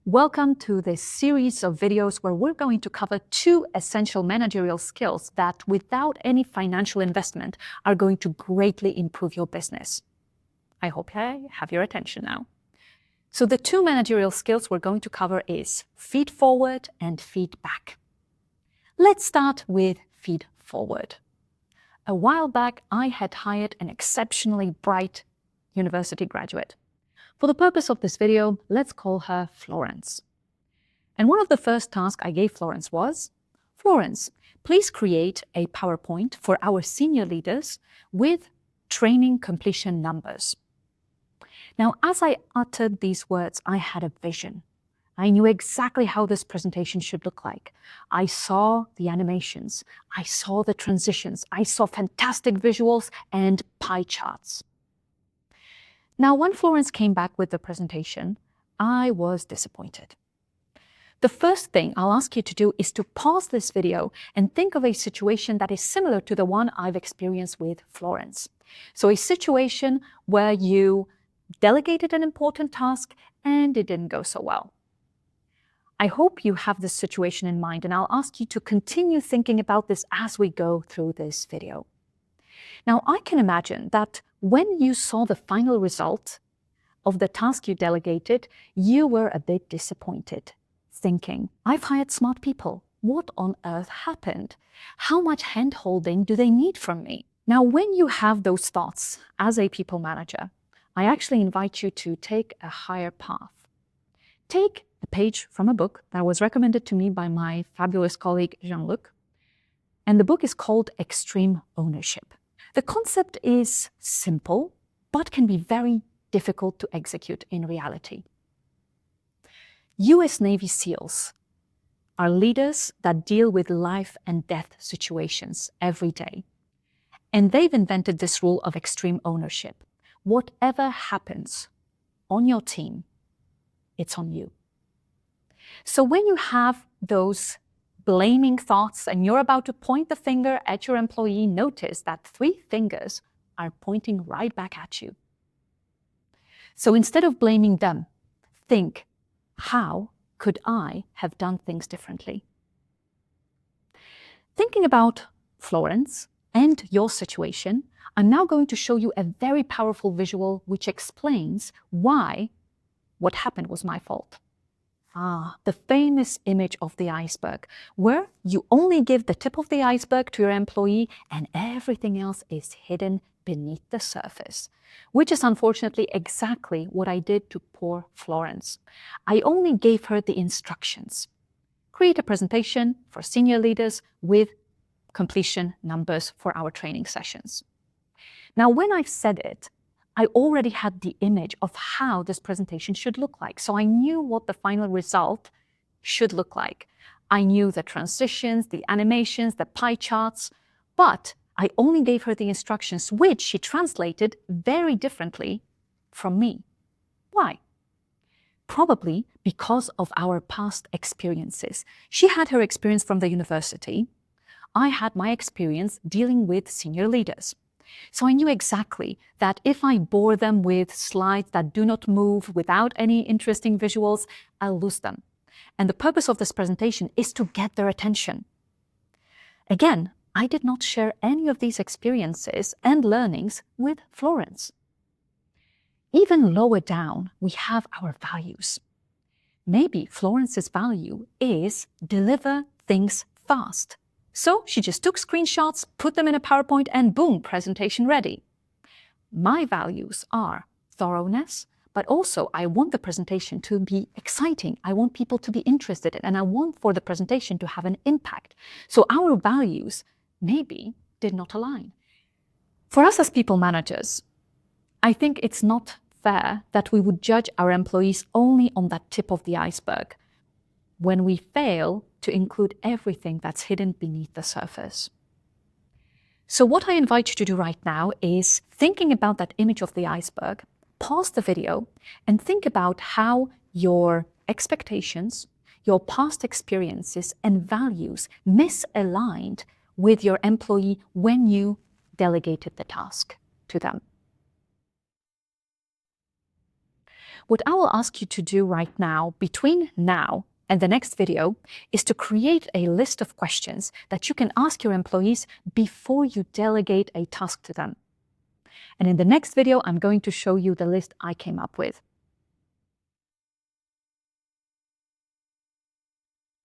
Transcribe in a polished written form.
Welcome to this series of videos where we're going to cover two essential managerial skills that, without any financial investment, are going to greatly improve your business. I hope I have your attention now. So the two managerial skills we're going to cover is feedforward and feedback. Let's start with feedforward. A while back, I had hired an exceptionally bright university graduate. For the purpose of this video, let's call her Florence. And one of the first tasks I gave Florence was, Florence, please create a PowerPoint for our senior leaders with training completion numbers. Now, as I uttered these words, I had a vision. I knew exactly how this presentation should look like. I saw the animations, I saw the transitions, I saw fantastic visuals and pie charts. Now, when Florence came back with the presentation, I was disappointed. The first thing I'll ask you to do is to pause this video and think of a situation that is similar to the one I've experienced with Florence. So a situation where you delegated an important task and it didn't go so well. I hope you have this situation in mind, and I'll ask you to continue thinking about this as we go through this video. Now, I can imagine that when you saw the final result of the task you delegated, you were a bit disappointed, thinking, I've hired smart people. What on earth happened? How much hand-holding do they need from me? Now, when you have those thoughts as a people manager, I actually invite you to take a higher path. Take a page from a book that was recommended to me by my fabulous colleague, Jean-Luc, and the book is called Extreme Ownership. The concept is simple, but can be very difficult to execute in reality. US Navy SEALs are leaders that deal with life and death situations every day. And they've invented this rule of extreme ownership. Whatever happens on your team, it's on you. So when you have those blaming thoughts and you're about to point the finger at your employee, notice that 3 fingers are pointing right back at you. So instead of blaming them, think, how could I have done things differently? Thinking about Florence and your situation, I'm now going to show you a very powerful visual which explains why what happened was my fault. The famous image of the iceberg, where you only give the tip of the iceberg to your employee and everything else is hidden beneath the surface, which is unfortunately exactly what I did to poor Florence. I only gave her the instructions. Create a presentation for senior leaders with completion numbers for our training sessions. Now, when I've said it, I already had the image of how this presentation should look like. So I knew what the final result should look like. I knew the transitions, the animations, the pie charts, but I only gave her the instructions, which she translated very differently from me. Why? Probably because of our past experiences. She had her experience from the university. I had my experience dealing with senior leaders. So I knew exactly that if I bore them with slides that do not move without any interesting visuals, I'll lose them. And the purpose of this presentation is to get their attention. Again, I did not share any of these experiences and learnings with Florence. Even lower down, we have our values. Maybe Florence's value is deliver things fast. So she just took screenshots, put them in a PowerPoint, and boom, presentation ready. My values are thoroughness, but also I want the presentation to be exciting. I want people to be interested in, and I want for the presentation to have an impact. So our values maybe did not align. For us as people managers, I think it's not fair that we would judge our employees only on that tip of the iceberg when we fail to include everything that's hidden beneath the surface. So what I invite you to do right now is thinking about that image of the iceberg, pause the video and think about how your expectations, your past experiences and values misaligned with your employee when you delegated the task to them. What I will ask you to do right now, between now and the next video, is to create a list of questions that you can ask your employees before you delegate a task to them. And in the next video, I'm going to show you the list I came up with.